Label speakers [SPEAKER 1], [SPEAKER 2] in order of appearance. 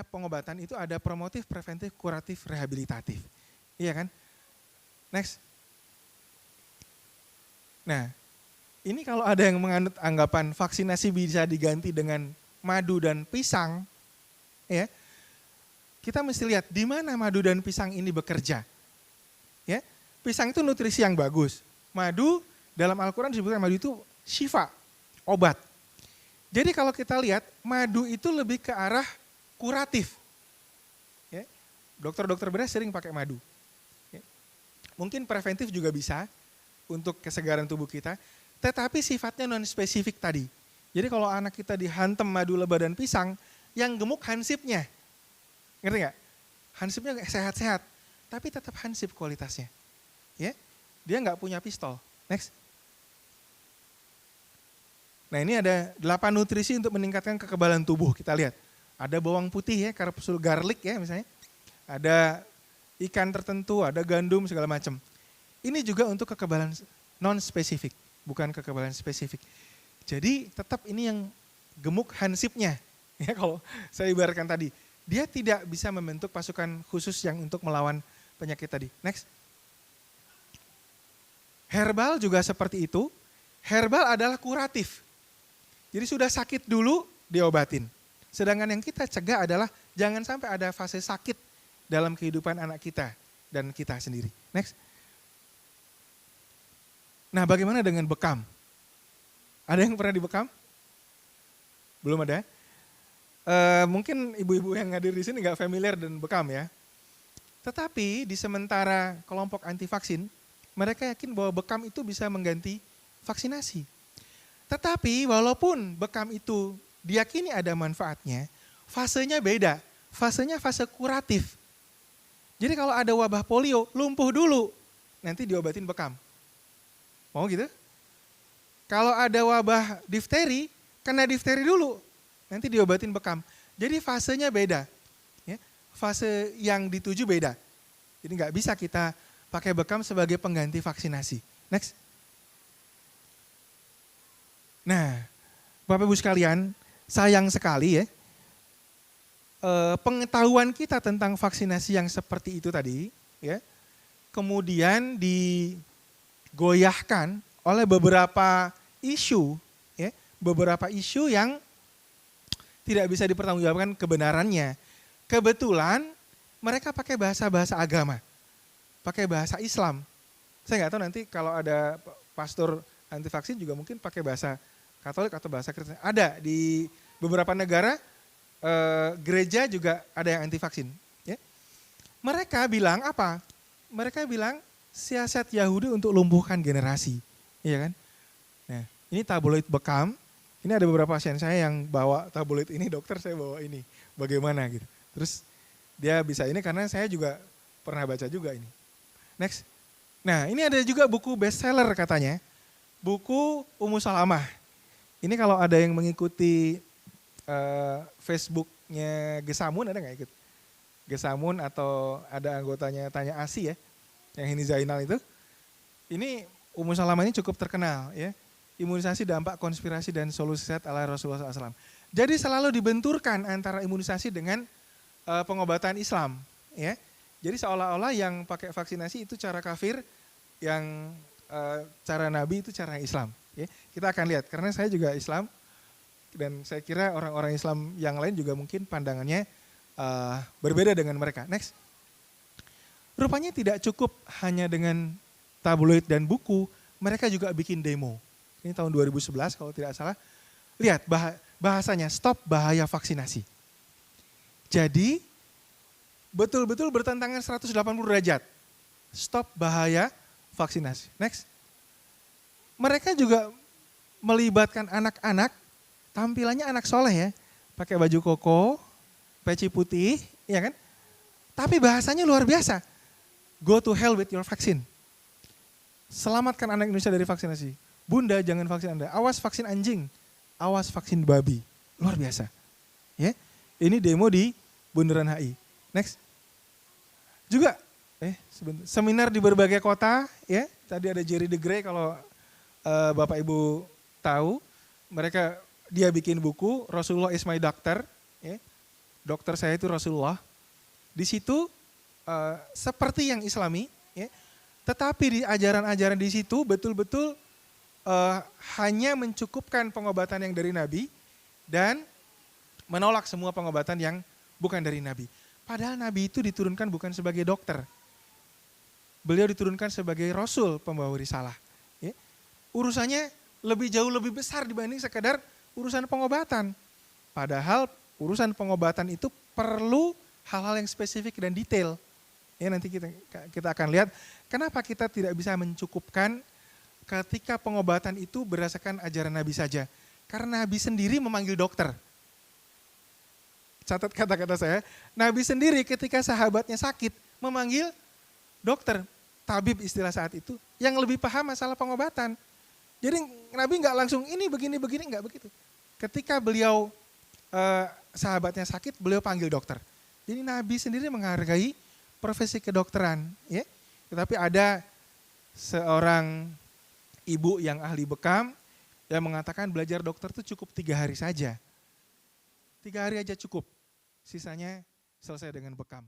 [SPEAKER 1] namanya pengobatan itu ada promotif, preventif, kuratif, rehabilitatif. Iya kan? Next. Nah, ini kalau ada yang menganut anggapan vaksinasi bisa diganti dengan madu dan pisang, ya, kita mesti lihat di mana madu dan pisang ini bekerja. Ya, pisang itu nutrisi yang bagus. Madu dalam Al-Quran disebutkan madu itu syifa, obat. Jadi kalau kita lihat madu itu lebih ke arah kuratif. Ya, dokter-dokter bedah sering pakai madu. Ya, mungkin preventif juga bisa untuk kesegaran tubuh kita, tetapi sifatnya non spesifik tadi. Jadi kalau anak kita dihantam madu lebah dan pisang, yang gemuk hansipnya. Ngerti nggak? Hansipnya sehat-sehat, tapi tetap hansip kualitasnya. Ya, dia nggak punya pistol. Next. Nah ini ada 8 nutrisi untuk meningkatkan kekebalan tubuh. Kita lihat. Ada bawang putih ya, karpsul garlic ya misalnya. Ada ikan tertentu, ada gandum segala macam. Ini juga untuk kekebalan non spesifik, bukan kekebalan spesifik. Jadi tetap ini yang gemuk hansipnya. Ya kalau saya ibaratkan tadi, dia tidak bisa membentuk pasukan khusus yang untuk melawan penyakit tadi. Next. Herbal juga seperti itu. Herbal adalah kuratif. Jadi sudah sakit dulu diobatin. Sedangkan yang kita cegah adalah jangan sampai ada fase sakit dalam kehidupan anak kita dan kita sendiri. Next. Nah bagaimana dengan bekam? Ada yang pernah dibekam? Belum ada? Mungkin ibu-ibu yang hadir di sini nggak familiar dengan bekam ya. Tetapi di sementara kelompok anti vaksin, mereka yakin bahwa bekam itu bisa mengganti vaksinasi. Tetapi walaupun bekam itu diyakini ada manfaatnya, fasenya beda. Fasenya fase kuratif. Jadi kalau ada wabah polio, lumpuh dulu, nanti diobatin bekam. Mau gitu? Kalau ada wabah difteri, kena difteri dulu, nanti diobatin bekam. Jadi fasenya beda. Ya, fase yang dituju beda. Jadi nggak bisa kita pakai bekam sebagai pengganti vaksinasi. Next. Nah, Bapak Ibu sekalian, sayang sekali ya, pengetahuan kita tentang vaksinasi yang seperti itu tadi, ya, kemudian digoyahkan oleh beberapa isu, ya, beberapa isu yang tidak bisa dipertanggungjawabkan kebenarannya. Kebetulan mereka pakai bahasa-bahasa agama, pakai bahasa Islam. Saya nggak tahu nanti kalau ada pastor anti vaksin juga mungkin pakai bahasa Katolik atau bahasa Kristen. Ada di beberapa negara gereja juga ada yang anti vaksin. Ya. Mereka bilang apa? Mereka bilang siasat Yahudi untuk lumpuhkan generasi, iya kan? Nah, ini tabloid bekam. Ini ada beberapa pasien saya yang bawa tabloid ini, dokter saya bawa ini, bagaimana gitu. Terus dia bisa ini karena saya juga pernah baca juga ini. Next. Nah, ini ada juga buku bestseller katanya, buku Ummu Salamah. Ini kalau ada yang mengikuti Facebooknya Gesamun, ada nggak ikut? Gesamun atau ada anggotanya Tanya Asi ya, yang ini Zainal itu. Ini Ummu Salamah ini cukup terkenal ya. Imunisasi dampak konspirasi dan solusi sehat ala Rasulullah SAW. Jadi selalu dibenturkan antara imunisasi dengan pengobatan Islam. Ya. Jadi seolah-olah yang pakai vaksinasi itu cara kafir, yang cara Nabi itu cara Islam. Ya, kita akan lihat, karena saya juga Islam, dan saya kira orang-orang Islam yang lain juga mungkin pandangannya berbeda dengan mereka. Next. Rupanya tidak cukup hanya dengan tabloid dan buku, mereka juga bikin demo. Ini tahun 2011 kalau tidak salah. Lihat bahasanya, stop bahaya vaksinasi. Jadi betul-betul bertentangan 180 derajat. Stop bahaya vaksinasi. Next. Mereka juga melibatkan anak-anak, tampilannya anak soleh ya, pakai baju koko, peci putih, ya kan? Tapi bahasanya luar biasa. Go to hell with your vaccine. Selamatkan anak Indonesia dari vaksinasi. Bunda jangan vaksin Anda. Awas vaksin anjing, awas vaksin babi. Luar biasa. Ya, ini demo di Bundaran HI. Next. Juga seminar di berbagai kota, ya. Tadi ada Jerry de Grey kalau Bapak Ibu tahu, dia bikin buku Rasulullah is my doctor, ya. dokter saya itu Rasulullah. Di situ seperti yang Islami, ya, tetapi di ajaran-ajaran di situ betul-betul hanya mencukupkan pengobatan yang dari Nabi dan menolak semua pengobatan yang bukan dari Nabi. Padahal Nabi itu diturunkan bukan sebagai dokter. Beliau diturunkan sebagai Rasul pembawa risalah. Ya. Urusannya jauh lebih besar dibanding sekedar urusan pengobatan. Padahal urusan pengobatan itu perlu hal-hal yang spesifik dan detail. Ya, nanti kita akan lihat kenapa kita tidak bisa mencukupkan ketika pengobatan itu berdasarkan ajaran Nabi saja. Karena Nabi sendiri memanggil dokter. Catat kata-kata saya, Nabi sendiri ketika sahabatnya sakit memanggil dokter, tabib istilah saat itu, yang lebih paham masalah pengobatan. Jadi Nabi nggak langsung ini begini-begini, nggak begitu. Ketika beliau sahabatnya sakit, beliau panggil dokter. Jadi Nabi sendiri menghargai profesi kedokteran. Ya. Tetapi ada seorang ibu yang ahli bekam yang mengatakan belajar dokter itu cukup 3 hari saja. 3 hari aja cukup, sisanya selesai dengan bekam.